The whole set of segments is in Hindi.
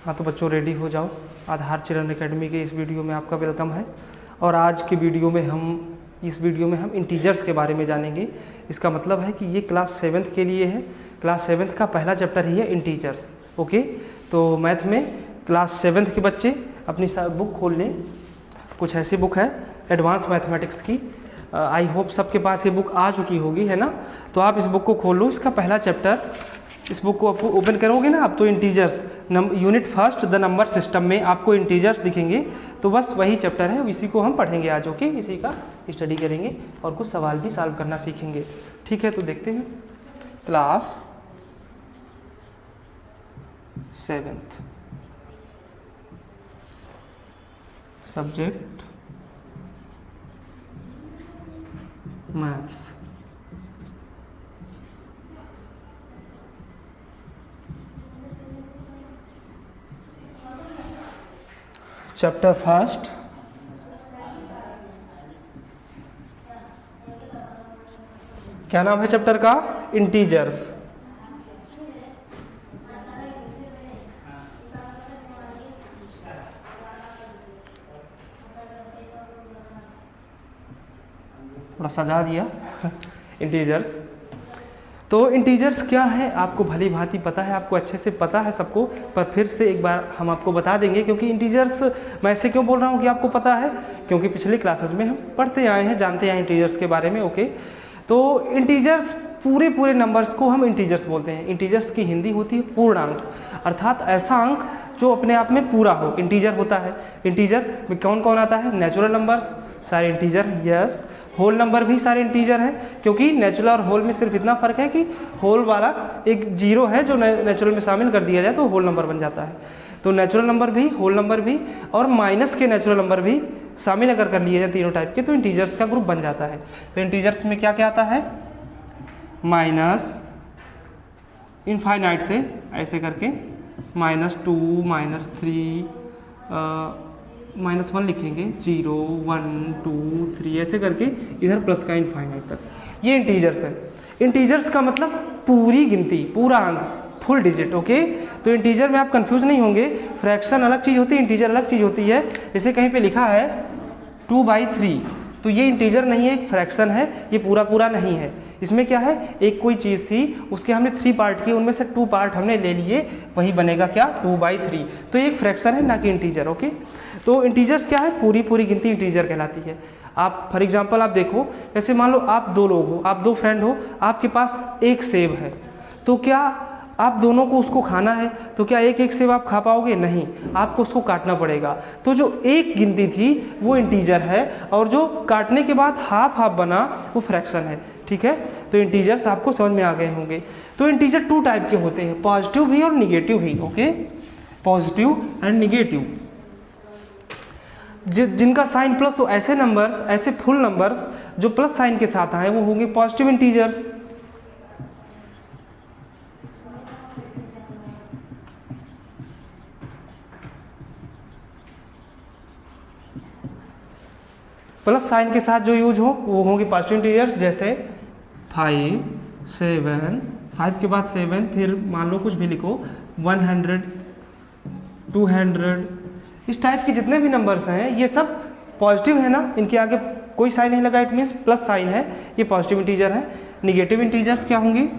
हाँ तो बच्चों रेडी हो जाओ, आधार चिल्ड्रन एकेडमी के इस वीडियो में आपका वेलकम है। और आज की वीडियो में हम इंटीजर्स के बारे में जानेंगे। इसका मतलब है कि ये क्लास 7th के लिए है। क्लास 7th का पहला चैप्टर ही है इंटीजर्स। ओके, तो मैथ में क्लास 7th के बच्चे अपनी बुक खोल लें। कुछ ऐसी बुक है एडवांस मैथमेटिक्स की, आई होप सबके पास ये बुक आ चुकी होगी, है ना। तो आप इस बुक को खोल लो, इसका पहला चैप्टर, इस बुक को ओपन करोगे ना आप तो integers unit first the number system में आपको इंटीजर्स दिखेंगे। तो बस वही चैप्टर है, इसी को हम पढ़ेंगे आज। ओके, इसी का स्टडी करेंगे और कुछ सवाल भी सॉल्व करना सीखेंगे। ठीक है, तो देखते हैं। Class 7th, subject maths. Chapter first, क्या नाम है चैप्टर का? इंटीजर्स। थोड़ा सजा दिया इंटीजर्स। तो इंटीजर्स क्या है आपको भली भांति पता है, आपको अच्छे से पता है सबको, पर फिर से एक बार हम आपको बता देंगे। क्योंकि इंटीजर्स, मैं ऐसे क्यों बोल रहा हूँ कि आपको पता है, क्योंकि पिछले क्लासेस में हम पढ़ते आए हैं, जानते हैं इंटीजर्स के बारे में। ओके, तो इंटीजर्स पूरे नंबर्स को हम इंटीजर्स बोलते हैं। इंटीजर्स की हिंदी होती है पूर्णांक, अर्थात ऐसा अंक जो अपने आप में पूरा हो, इंटीजर होता है। इंटीजर में कौन कौन आता है? नेचुरल नंबर्स सारे इंटीजर, यस। होल नंबर भी सारे इंटीजर हैं, क्योंकि नेचुरल और होल में सिर्फ इतना फर्क है कि होल वाला एक जीरो है जो नेचुरल में शामिल कर दिया जाए तो होल नंबर बन जाता है। तो नेचुरल नंबर भी, होल नंबर भी और माइनस के नेचुरल नंबर भी शामिल अगर कर लिए जाए तीनों टाइप के, तो इंटीजर्स का ग्रुप बन जाता है। तो इंटीजर्स में क्या क्या आता है? माइनस इनफाइनाइट से ऐसे करके -2, -3, -1 लिखेंगे, 0, 1, 2, 3 ऐसे करके इधर प्लस का इनफाइनाइट तक, ये इंटीजर्स है। इंटीजर्स का मतलब पूरी गिनती, पूरा अंक, फुल डिजिट। ओके, तो इंटीजर में आप कंफ्यूज नहीं होंगे, फ्रैक्शन अलग चीज़ होती है, इंटीजर अलग चीज़ होती है। जैसे कहीं पे लिखा है 2/3, तो ये इंटीजर नहीं है, एक फ्रैक्शन है, ये पूरा नहीं है। इसमें क्या है, एक कोई चीज़ थी, उसके हमने 3 पार्ट किए, उनमें से 2 पार्ट हमने ले लिए, वही बनेगा क्या? 2/3। तो ये एक फ्रैक्शन है, ना कि इंटीजर। ओके, तो इंटीजर्स क्या है? पूरी गिनती इंटीजर कहलाती है। आप फॉर एग्जांपल आप देखो, जैसे मान लो आप 2 लोग हो, आप 2 फ्रेंड हो, आपके पास एक सेब है, तो क्या आप दोनों को उसको खाना है, तो क्या एक सेब आप खा पाओगे? नहीं, आपको उसको काटना पड़ेगा। तो जो एक गिनती थी वो इंटीजर है, और जो काटने के बाद हाफ बना वो फ्रैक्शन है। ठीक है, तो इंटीजर्स आपको समझ में आ गए होंगे। तो इंटीजर 2 टाइप के होते हैं, पॉजिटिव भी और निगेटिव भी। Okay, positive and negative. जिनका साइन प्लस हो, ऐसे नंबर्स, ऐसे फुल नंबर्स जो प्लस साइन के साथ आए, वो होंगे पॉजिटिव इंटीजर्स। प्लस साइन के साथ जो यूज हो वो होंगे पॉजिटिव इंटीजर्स। जैसे 5, 7, 5 के बाद 7, फिर मान लो कुछ भी लिखो, 100, 200, इस टाइप के जितने भी नंबर्स हैं ये सब पॉजिटिव है ना, इनके आगे कोई साइन नहीं लगा, इट मीन्स प्लस साइन है, ये पॉजिटिव इंटीजर है। निगेटिव इंटीजर्स क्या होंगे?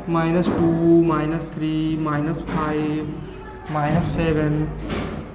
-2, -3, -5, -7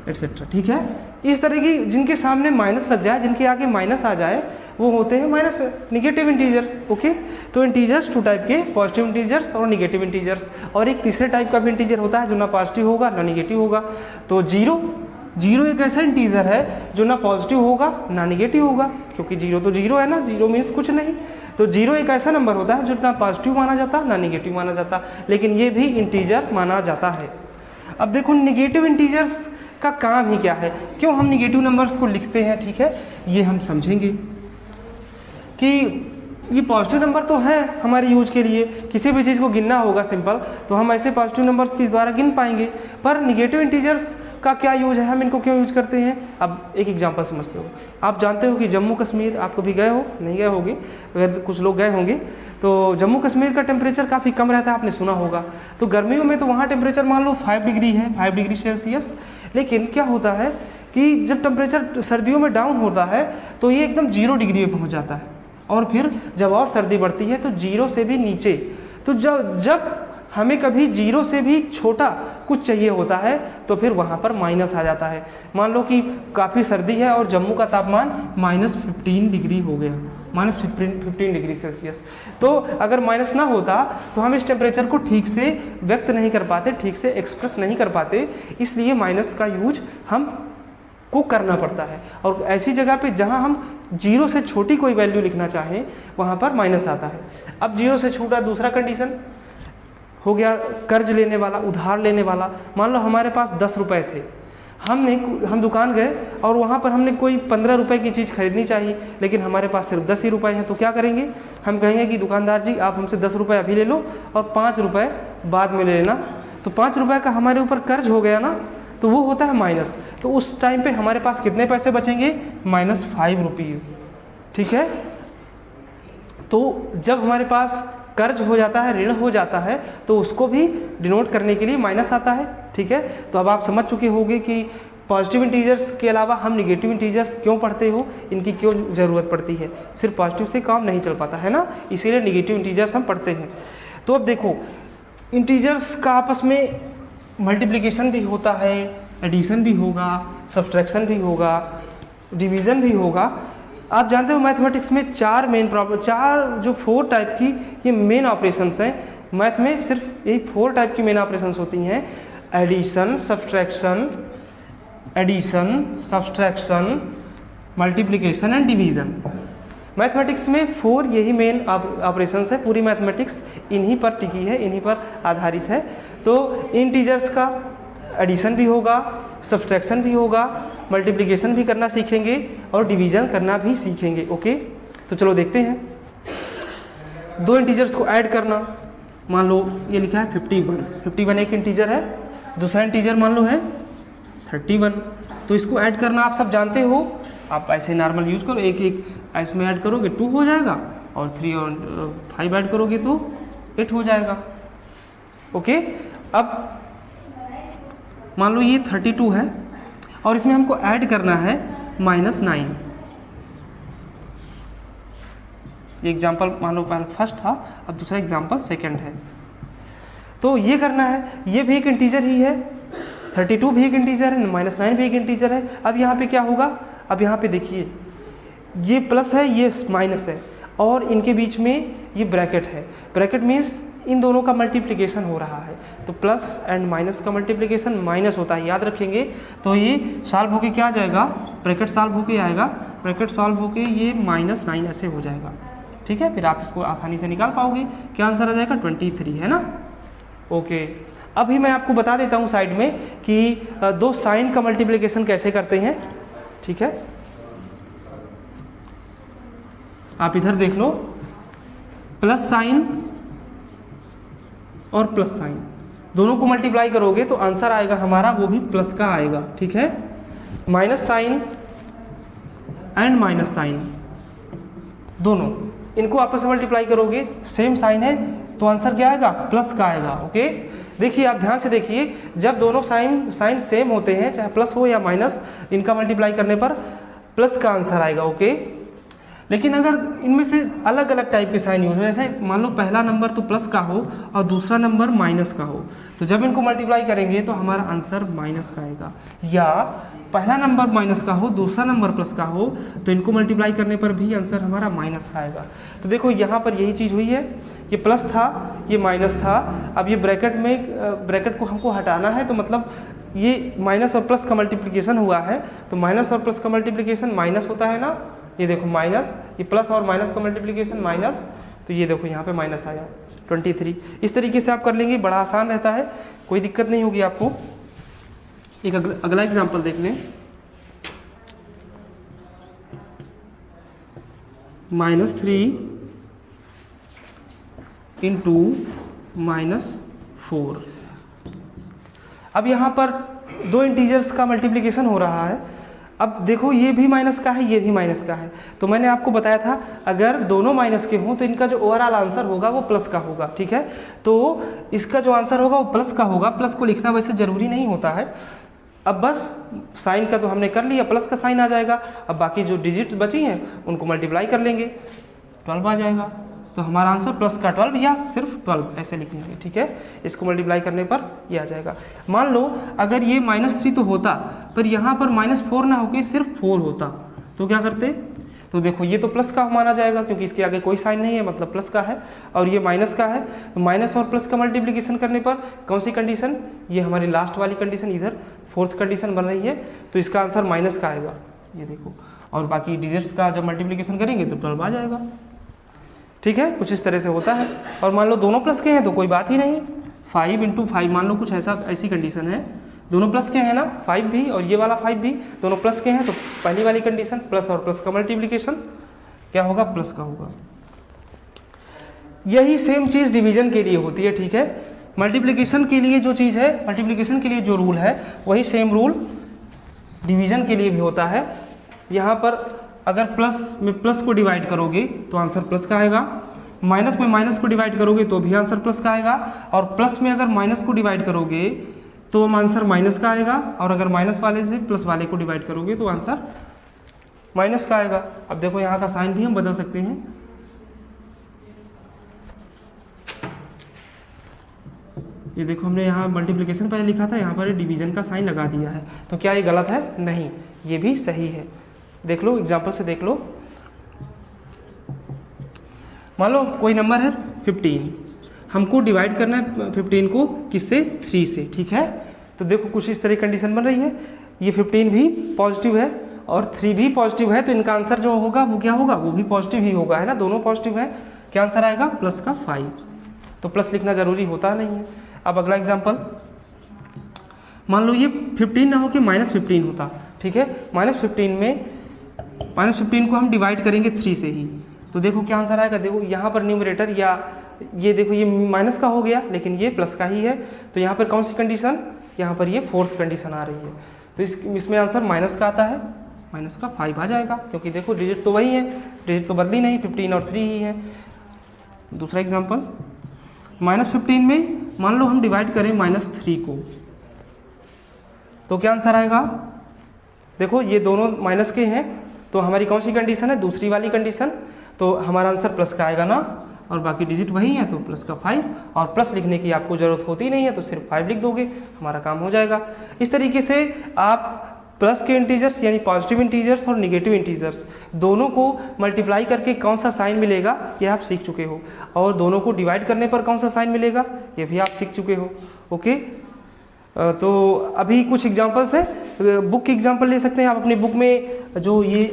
एटसेट्रा। ठीक है, इस तरह की जिनके सामने माइनस लग जाए, जिनके आगे माइनस आ जाए, वो होते हैं माइनस निगेटिव इंटीजर्स। ओके, तो इंटीजर्स 2 टाइप के, पॉजिटिव इंटीजर्स और निगेटिव इंटीजर्स। और एक तीसरे टाइप का भी इंटीजर होता है जो ना पॉजिटिव होगा ना निगेटिव होगा। तो जीरो एक ऐसा इंटीजर है जो ना पॉजिटिव होगा ना निगेटिव होगा, क्योंकि जीरो तो जीरो है ना, जीरो मीन्स कुछ नहीं। तो जीरो एक ऐसा नंबर होता है जो ना पॉजिटिव माना जाता ना निगेटिव माना जाता, लेकिन ये भी इंटीजर माना जाता है। अब देखो निगेटिव इंटीजर्स का काम ही क्या है, क्यों हम निगेटिव नंबर्स को लिखते हैं, ठीक है, ये हम समझेंगे कि ये पॉजिटिव नंबर तो है हमारे यूज के लिए, किसी भी चीज़ को गिनना होगा सिंपल, तो हम ऐसे पॉजिटिव नंबर्स के द्वारा गिन पाएंगे, पर निगेटिव इंटीजर्स का क्या यूज है, हम इनको क्यों यूज करते हैं। अब एक एग्जांपल समझते हो। आप जानते हो कि जम्मू कश्मीर, आप कभी गए हो, नहीं गए होगे, अगर कुछ लोग गए होंगे तो जम्मू कश्मीर का टेम्परेचर काफ़ी कम रहता है, आपने सुना होगा। तो गर्मियों में तो वहाँ टेम्परेचर मान लो 5 डिग्री है, 5 डिग्री सेल्सियस। लेकिन क्या होता है कि जब टेम्परेचर सर्दियों में डाउन होता है तो ये एकदम 0 डिग्री पे पहुँच जाता है, और फिर जब और सर्दी बढ़ती है तो 0 से भी नीचे। तो जब हमें कभी 0 से भी छोटा कुछ चाहिए होता है तो फिर वहाँ पर माइनस आ जाता है। मान लो कि काफ़ी सर्दी है और जम्मू का तापमान -15 डिग्री हो गया, -15 डिग्री सेल्सियस। तो अगर माइनस ना होता तो हम इस टेम्परेचर को ठीक से व्यक्त नहीं कर पाते, ठीक से एक्सप्रेस नहीं कर पाते, इसलिए माइनस का यूज हम को करना पड़ता है। और ऐसी जगह पे जहाँ हम 0 से छोटी कोई वैल्यू लिखना चाहें वहाँ पर माइनस आता है। अब 0 से छोटा दूसरा कंडीशन हो गया, कर्ज लेने वाला, उधार लेने वाला। मान लो हमारे पास 10 रुपये थे, हम दुकान गए और वहाँ पर हमने कोई 15 रुपये की चीज़ खरीदनी चाहिए, लेकिन हमारे पास सिर्फ 10 ही रुपये हैं। तो क्या करेंगे, हम कहेंगे कि दुकानदार जी आप हमसे 10 रुपये अभी ले लो और 5 रुपये बाद में ले लेना। तो 5 रुपये का हमारे ऊपर कर्ज हो गया ना, तो वो होता है माइनस। तो उस टाइम पे हमारे पास कितने पैसे बचेंगे, -5 रुपीज़। ठीक है। तो जब हमारे पास कर्ज हो जाता है, ऋण हो जाता है, तो उसको भी डिनोट करने के लिए माइनस आता है। ठीक है। तो अब आप समझ चुके होंगे कि पॉजिटिव इंटीजर्स के अलावा हम निगेटिव इंटीजर्स क्यों पढ़ते हो, इनकी क्यों ज़रूरत पड़ती है। सिर्फ पॉजिटिव से काम नहीं चल पाता है ना, इसीलिए निगेटिव इंटीजर्स हम पढ़ते हैं। तो अब देखो, इंटीजर्स का आपस में मल्टीप्लिकेशन भी होता है, एडिशन भी होगा, सब्सट्रैक्शन भी होगा, डिवीज़न भी होगा। आप जानते हो मैथमेटिक्स में 4 टाइप की ये मेन ऑपरेशंस हैं। मैथ में सिर्फ यही 4 टाइप की मेन ऑपरेशंस होती हैं, addition, subtraction, multiplication and division. Mathematics में 4 यही मेन ऑपरेशंस है। पूरी मैथमेटिक्स इन्हीं पर टिकी है, इन्हीं पर आधारित है। तो इंटीजर्स का एडिशन भी होगा, सब्सट्रैक्शन भी होगा, मल्टीप्लिकेशन भी करना सीखेंगे और डिवीज़न करना भी सीखेंगे। ओके, तो चलो देखते हैं। 2 इंटीजर्स को ऐड करना। मान लो ये लिखा है 51 एक इंटीजर है, दूसरा इंटीजर मान लो है 31। तो इसको ऐड करना आप सब जानते हो, आप ऐसे नॉर्मल यूज़ करो। एक इसमें ऐड करोगे 2 हो जाएगा, और 3 और 5 ऐड करोगे तो 8 हो जाएगा। ओके, अब मान लो ये 32 है और इसमें हमको ऐड करना है -9। ये एग्जाम्पल मान लो पहले फर्स्ट था, अब दूसरा एग्जाम्पल सेकंड है। तो ये करना है, ये भी एक इंटीजर ही है, 32 भी एक इंटीजर है, -9 भी एक इंटीजर है। अब यहाँ पे क्या होगा, अब यहाँ पे देखिए ये प्लस है, ये माइनस है, और इनके बीच में ये ब्रैकेट है। ब्रैकेट मीन्स इन दोनों का मल्टीप्लिकेशन हो रहा है। तो प्लस एंड माइनस का मल्टीप्लिकेशन माइनस होता है, याद रखेंगे। तो ये सॉल्व होके क्या आ जाएगा, ब्रैकेट सॉल्व होके आएगा, ब्रैकेट सॉल्व होके ये -9 ऐसे हो जाएगा। ठीक है, फिर आप इसको आसानी से निकाल पाओगे। क्या आंसर आ जाएगा, 23 है ना। ओके, अभी मैं आपको बता देता हूँ साइड में कि 2 साइन का मल्टीप्लिकेशन कैसे करते हैं। ठीक है, आप इधर देख लो, प्लस साइन और प्लस साइन दोनों को मल्टीप्लाई करोगे तो आंसर आएगा हमारा वो भी प्लस का आएगा। ठीक है, minus sign and minus sign दोनों इनको आपस में मल्टीप्लाई करोगे, सेम साइन है तो आंसर क्या आएगा, प्लस का आएगा। ओके, देखिए आप ध्यान से देखिए, जब दोनों साइन सेम होते हैं, चाहे प्लस हो या माइनस, इनका मल्टीप्लाई करने पर प्लस का आंसर आएगा। ओके, लेकिन अगर इनमें से अलग अलग टाइप के साइन यूज हो, जैसे मान लो पहला नंबर तो प्लस का हो और दूसरा नंबर माइनस का हो, तो जब इनको मल्टीप्लाई करेंगे तो हमारा आंसर माइनस का आएगा। या पहला नंबर माइनस का हो, दूसरा नंबर प्लस का हो, तो इनको मल्टीप्लाई करने पर भी आंसर हमारा माइनस का आएगा। तो देखो यहाँ पर यही चीज़ हुई है, ये प्लस था, ये माइनस था। अब ये ब्रैकेट को हमको हटाना है, तो मतलब ये माइनस और प्लस का मल्टीप्लिकेशन हुआ है, तो माइनस और प्लस का मल्टीप्लिकेशन माइनस होता है ना। ये देखो माइनस, ये प्लस और माइनस का मल्टीप्लिकेशन माइनस, तो ये देखो यहाँ पे माइनस आया 23। इस तरीके से आप कर लेंगे, बड़ा आसान रहता है, कोई दिक्कत नहीं होगी आपको। एक अगला एग्जांपल देख लें, -3 × -4। अब यहाँ पर दो इंटीजर्स का मल्टीप्लिकेशन हो रहा है। अब देखो ये भी माइनस का है, ये भी माइनस का है, तो मैंने आपको बताया था अगर दोनों माइनस के हों तो इनका जो ओवरऑल आंसर होगा वो प्लस का होगा, ठीक है। तो इसका जो आंसर होगा वो प्लस का होगा। प्लस को लिखना वैसे ज़रूरी नहीं होता है। अब बस साइन का तो हमने कर लिया, प्लस का साइन आ जाएगा। अब बाकी जो डिजिट्स बची हैं उनको मल्टीप्लाई कर लेंगे, 12 आ जाएगा। तो हमारा आंसर प्लस का 12 या सिर्फ 12 ऐसे लिख लेंगे, ठीक है। इसको मल्टीप्लाई करने पर ये आ जाएगा। मान लो अगर ये -3 तो होता, पर यहाँ पर -4 ना होके सिर्फ 4 होता, तो क्या करते? तो देखो ये तो प्लस का माना जाएगा क्योंकि इसके आगे कोई साइन नहीं है, मतलब प्लस का है, और ये माइनस का है। तो माइनस और प्लस का मल्टीप्लिकेशन करने पर कौन सी कंडीशन? ये हमारी लास्ट वाली कंडीशन, इधर फोर्थ कंडीशन बन रही है, तो इसका आंसर माइनस का आएगा, ये देखो। और बाकी डिजिट्स का जब मल्टीप्लिकेशन करेंगे तो 12 आ जाएगा, ठीक है। कुछ इस तरह से होता है। और मान लो दोनों प्लस के हैं तो कोई बात ही नहीं, 5 × 5, मान लो कुछ ऐसी कंडीशन है, दोनों प्लस के हैं ना, 5 भी और ये वाला 5 भी दोनों प्लस के हैं, तो पहली वाली कंडीशन प्लस और प्लस का मल्टीप्लिकेशन क्या होगा? प्लस का होगा। यही सेम चीज़ डिवीजन के लिए होती है, ठीक है। मल्टीप्लिकेशन के लिए जो चीज़ है, मल्टीप्लिकेशन के लिए जो रूल है वही सेम रूल डिवीजन के लिए भी होता है। यहाँ पर अगर प्लस में प्लस को डिवाइड करोगे तो आंसर प्लस का आएगा, माइनस में माइनस को डिवाइड करोगे तो भी आंसर प्लस का आएगा, और प्लस में अगर माइनस को डिवाइड करोगे तो आंसर माइनस का आएगा, और अगर माइनस वाले से प्लस वाले को डिवाइड करोगे तो आंसर माइनस का आएगा। अब देखो यहाँ का साइन भी हम बदल सकते हैं, ये देखो हमने यहाँ मल्टीप्लिकेशन पहले लिखा था, यहाँ पर डिवीजन का साइन लगा दिया है, तो क्या ये गलत है? नहीं, ये भी सही है। देख लो एग्जाम्पल से देख लो। मान लो कोई नंबर है 15, हमको डिवाइड करना है 15 को किससे? 3 से, ठीक है। तो देखो कुछ इस तरह कंडीशन बन रही है, ये 15 भी पॉजिटिव है और 3 भी पॉजिटिव है, तो इनका आंसर जो होगा वो क्या होगा? वो भी पॉजिटिव ही होगा, है ना, दोनों पॉजिटिव है। क्या आंसर आएगा? प्लस का 5। तो प्लस लिखना जरूरी होता नहीं है। अब अगला एग्जाम्पल, मान लो ये 15 ना हो के -15 होता, ठीक है। -15 को हम डिवाइड करेंगे 3 से ही, तो देखो क्या आंसर आएगा? देखो यहाँ पर न्यूमरेटर या ये देखो ये माइनस का हो गया लेकिन ये प्लस का ही है, तो यहाँ पर कौन सी कंडीशन? यहाँ पर ये फोर्थ कंडीशन आ रही है, तो इसमें आंसर माइनस का आता है, माइनस का 5 आ जाएगा, क्योंकि देखो डिजिट तो वही है, डिजिट तो बदली नहीं, 15 और 3 ही है। दूसरा एग्जाम्पल, -15 में मान लो हम डिवाइड करें -3 को, तो क्या आंसर आएगा? देखो ये दोनों माइनस के हैं, तो हमारी कौन सी कंडीशन है? दूसरी वाली कंडीशन, तो हमारा आंसर प्लस का आएगा ना, और बाकी डिजिट वही है तो प्लस का 5, और प्लस लिखने की आपको ज़रूरत होती नहीं है, तो सिर्फ 5 लिख दोगे, हमारा काम हो जाएगा। इस तरीके से आप प्लस के इंटीजर्स यानी पॉजिटिव इंटीजर्स और निगेटिव इंटीजर्स दोनों को मल्टीप्लाई करके कौन सा साइन मिलेगा ये आप सीख चुके हो, और दोनों को डिवाइड करने पर कौन सा साइन मिलेगा ये भी आप सीख चुके हो। ओके, तो अभी कुछ एग्जांपल्स है, बुक की एग्जांपल ले सकते हैं आप अपनी बुक में। जो ये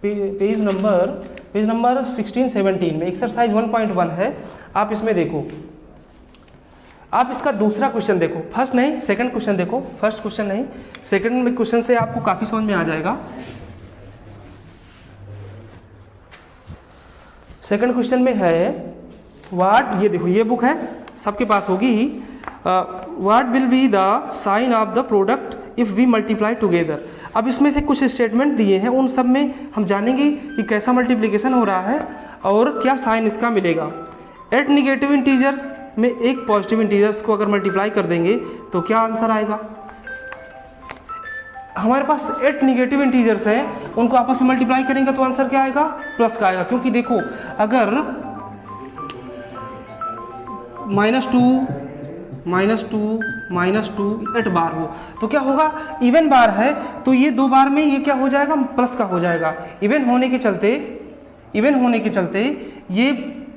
पेज नंबर 16-17 में एक्सरसाइज 1.1 है, आप इसमें देखो, आप इसका दूसरा क्वेश्चन देखो, फर्स्ट नहीं सेकंड क्वेश्चन देखो, फर्स्ट क्वेश्चन नहीं सेकंड में क्वेश्चन से आपको काफ़ी समझ में आ जाएगा। सेकंड क्वेश्चन में है व्हाट, ये देखो ये बुक है सबके पास होगी ही, what will be the sign of the product if we multiply together. अब इसमें से कुछ स्टेटमेंट दिए हैं, उन सब में हम जानेंगे कि कैसा मल्टीप्लिकेशन हो रहा है और क्या साइन इसका मिलेगा। 8 निगेटिव इंटीजर्स में एक पॉजिटिव इंटीजर्स को अगर मल्टीप्लाई कर देंगे तो क्या आंसर आएगा। हमारे पास 8 निगेटिव इंटीजर्स हैं, उनको आपस में मल्टीप्लाई करेंगे तो आंसर क्या आएगा? प्लस का आएगा, क्योंकि देखो अगर -2 8 बार हो तो क्या होगा, इवन बार है तो ये 2 बार में ये क्या हो जाएगा, प्लस का हो जाएगा। इवन होने के चलते ये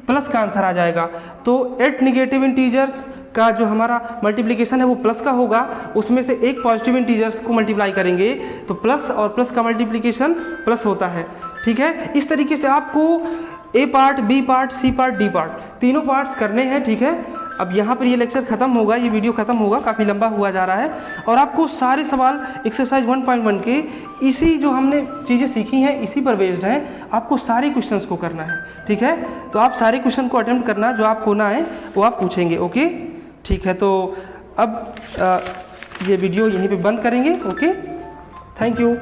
प्लस का आंसर आ जाएगा। तो 8 निगेटिव इंटीजर्स का जो हमारा मल्टीप्लिकेशन है वो प्लस का होगा, उसमें से एक पॉजिटिव इंटीजर्स को मल्टीप्लाई करेंगे तो प्लस और प्लस का मल्टीप्लिकेशन प्लस होता है। ठीक है, इस तरीके से आपको A part, B part, C part, D part तीनों पार्ट्स करने हैं। ठीक है, अब यहाँ पर ये लेक्चर खत्म होगा, ये वीडियो खत्म होगा, काफ़ी लंबा हुआ जा रहा है और आपको सारे सवाल एक्सरसाइज 1.1 के इसी जो हमने चीज़ें सीखी हैं इसी पर बेस्ड हैं, आपको सारे क्वेश्चंस को करना है। ठीक है, तो आप सारे क्वेश्चन को अटेम्प्ट करना, जो आपको ना आए वो आप पूछेंगे। ओके, ठीक है, तो अब ये वीडियो यहीं पे बंद करेंगे। Okay, thank you.